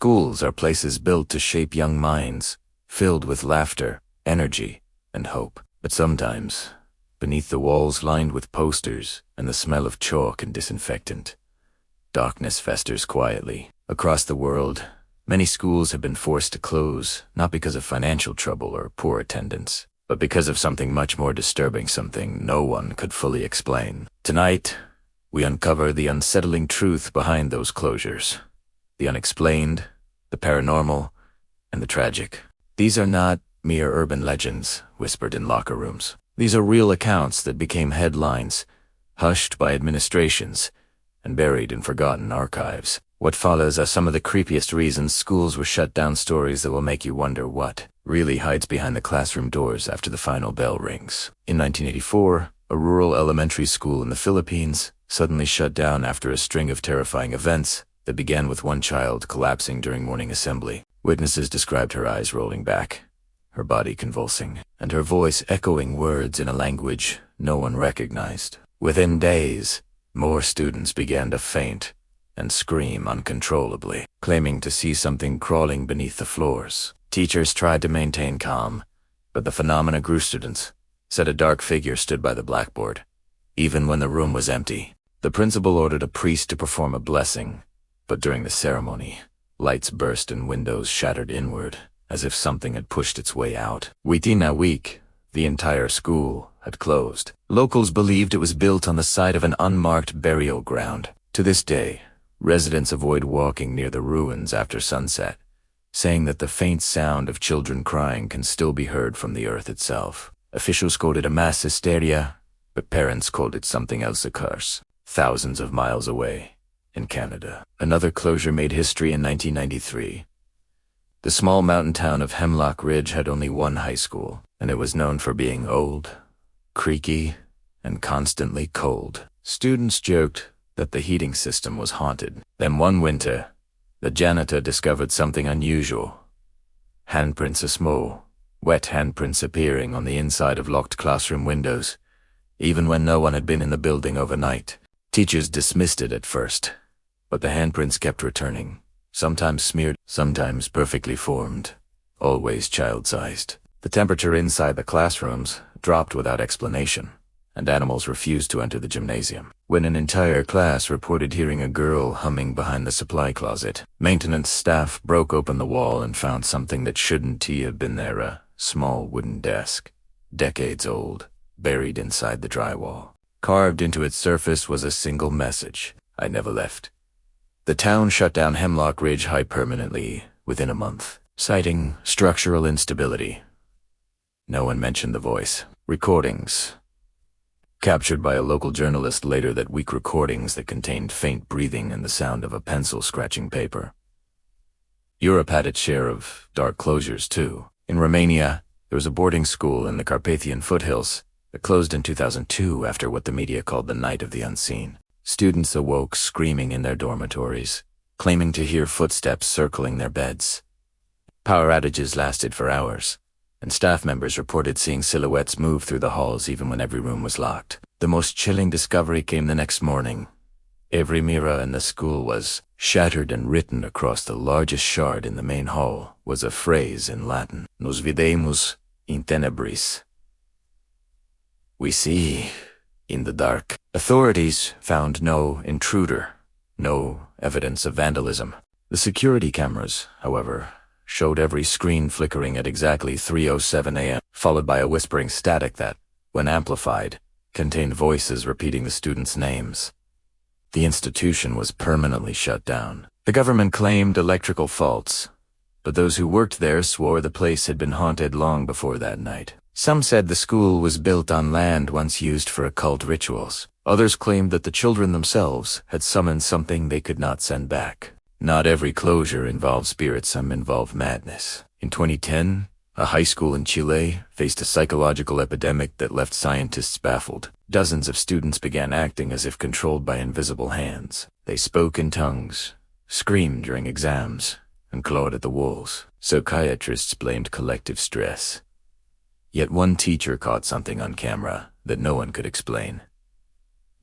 Schools are places built to shape young minds, filled with laughter, energy, and hope. But sometimes, beneath the walls lined with posters and the smell of chalk and disinfectant, darkness festers quietly. Across the world, many schools have been forced to close, not because of financial trouble or poor attendance, but because of something much more disturbing, something no one could fully explain. Tonight, we uncover the unsettling truth behind those closures. The unexplained, the paranormal, and the tragic. These are not mere urban legends whispered in locker rooms. These are real accounts that became headlines, hushed by administrations, and buried in forgotten archives. What follows are some of the creepiest reasons schools were shut down, stories that will make you wonder what really hides behind the classroom doors after the final bell rings. In 1984, a rural elementary school in the Philippines suddenly shut down after a string of terrifying events that began with one child collapsing during morning assembly. Witnesses described her eyes rolling back, her body convulsing, and her voice echoing words in a language no one recognized. Within days, more students began to faint and scream uncontrollably, claiming to see something crawling beneath the floors. Teachers tried to maintain calm, but the phenomena grew. Students said a dark figure stood by the blackboard, even when the room was empty. The principal ordered a priest to perform a blessing, but during the ceremony, lights burst and windows shattered inward, as if something had pushed its way out. Within a week, the entire school had closed. Locals believed it was built on the site of an unmarked burial ground. To this day, residents avoid walking near the ruins after sunset, saying that the faint sound of children crying can still be heard from the earth itself. Officials called it a mass hysteria, but parents called it something else, a curse. Thousands of miles away, in Canada, another closure made history in 1993. The small mountain town of Hemlock Ridge had only one high school, and it was known for being old, creaky, and constantly cold. Students joked that the heating system was haunted. Then one winter, the janitor discovered something unusual. Handprints, small, wet handprints appearing on the inside of locked classroom windows, even when no one had been in the building overnight. Teachers dismissed it at first, but the handprints kept returning, sometimes smeared, sometimes perfectly formed, always child-sized. The temperature inside the classrooms dropped without explanation, and animals refused to enter the gymnasium. When an entire class reported hearing a girl humming behind the supply closet, maintenance staff broke open the wall and found something that shouldn't have been there, a small wooden desk, decades old, buried inside the drywall. Carved into its surface was a single message: I never left. The town shut down Hemlock Ridge High permanently within a month, citing structural instability. No one mentioned the voice. Recordings captured by a local journalist later that week, recordings that contained faint breathing and the sound of a pencil scratching paper. Europe had its share of dark closures too. In Romania, there was a boarding school in the Carpathian foothills that closed in 2002 after what the media called the Night of the Unseen. Students awoke screaming in their dormitories, claiming to hear footsteps circling their beds. Power outages lasted for hours, and staff members reported seeing silhouettes move through the halls even when every room was locked. The most chilling discovery came the next morning. Every mirror in the school was shattered, and written across the largest shard in the main hall was a phrase in Latin: Nos videmus in tenebris. We see in the dark. Authorities found no intruder, no evidence of vandalism. The security cameras, however, showed every screen flickering at exactly 3:07 a.m., followed by a whispering static that, when amplified, contained voices repeating the students' names. The institution was permanently shut down. The government claimed electrical faults, but those who worked there swore the place had been haunted long before that night. Some said the school was built on land once used for occult rituals. Others claimed that the children themselves had summoned something they could not send back. Not every closure involved spirits, some involved madness. In 2010, a high school in Chile faced a psychological epidemic that left scientists baffled. Dozens of students began acting as if controlled by invisible hands. They spoke in tongues, screamed during exams, and clawed at the walls. Psychiatrists blamed collective stress. Yet one teacher caught something on camera that no one could explain.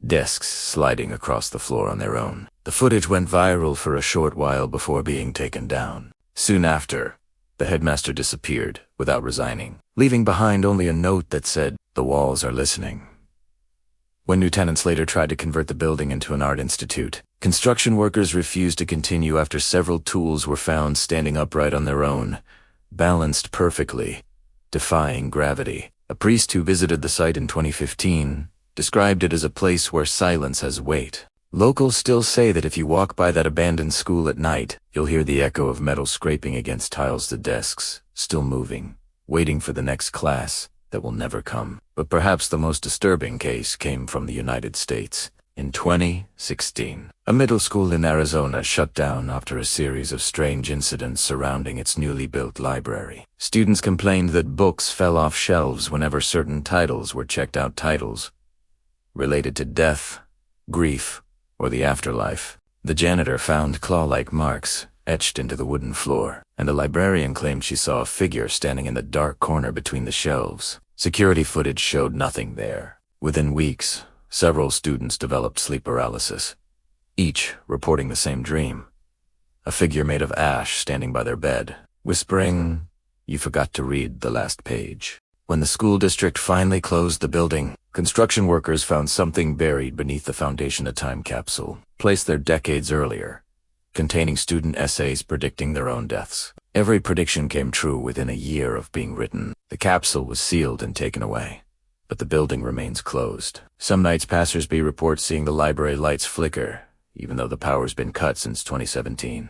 desks sliding across the floor on their own. The footage went viral for a short while before being taken down. Soon after, the headmaster disappeared without resigning, leaving behind only a note that said, "The walls are listening." When new tenants later tried to convert the building into an art institute, construction workers refused to continue after several tools were found standing upright on their own, balanced perfectly, defying gravity. A priest who visited the site in 2015 described it as a place where silence has weight. Locals still say that if you walk by that abandoned school at night, you'll hear the echo of metal scraping against tiles. The desks, still moving, waiting for the next class that will never come. But perhaps the most disturbing case came from the United States. In 2016, a middle school in Arizona shut down after a series of strange incidents surrounding its newly built library. Students complained that books fell off shelves whenever certain titles were checked out, titles related to death, grief, or the afterlife. The janitor found claw-like marks etched into the wooden floor, and a librarian claimed she saw a figure standing in the dark corner between the shelves. Security footage showed nothing there. Within weeks, several students developed sleep paralysis, each reporting the same dream. A figure made of ash standing by their bed, whispering, "You forgot to read the last page." When the school district finally closed the building, construction workers found something buried beneath the foundation, a time capsule, placed there decades earlier, containing student essays predicting their own deaths. Every prediction came true within a year of being written. The capsule was sealed and taken away, but the building remains closed. Some nights passers-by report seeing the library lights flicker, even though the power's been cut since 2017.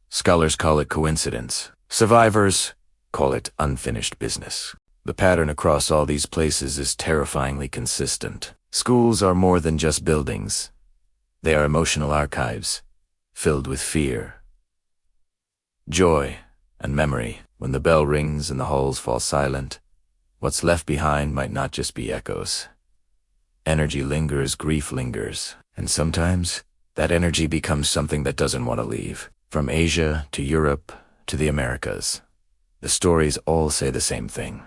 Scholars call it coincidence. Survivors call it unfinished business. The pattern across all these places is terrifyingly consistent. Schools are more than just buildings. They are emotional archives, filled with fear, joy, and memory. When the bell rings and the halls fall silent, what's left behind might not just be echoes. Energy lingers, grief lingers, and sometimes that energy becomes something that doesn't want to leave. From Asia to Europe to the Americas, the stories all say the same thing.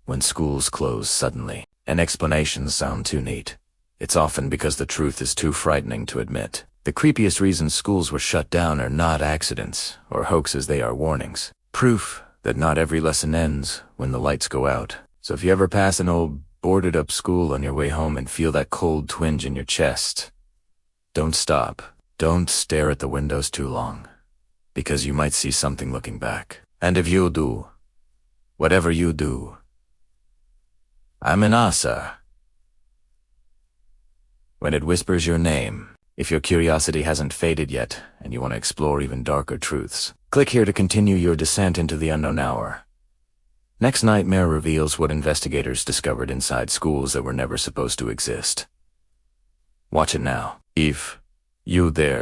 When schools close suddenly, and explanations sound too neat, it's often because the truth is too frightening to admit. The creepiest reasons schools were shut down are not accidents or hoaxes, they are warnings. Proof that not every lesson ends when the lights go out. So if you ever pass an old boarded up school on your way home and feel that cold twinge in your chest, don't stop. Don't stare at the windows too long, because you might see something looking back. And if you do, whatever you do, I'm an asa. When it whispers your name, if your curiosity hasn't faded yet and you want to explore even darker truths, click here to continue your descent into the unknown hour. Next nightmare reveals what investigators discovered inside schools that were never supposed to exist. Watch it now. If you there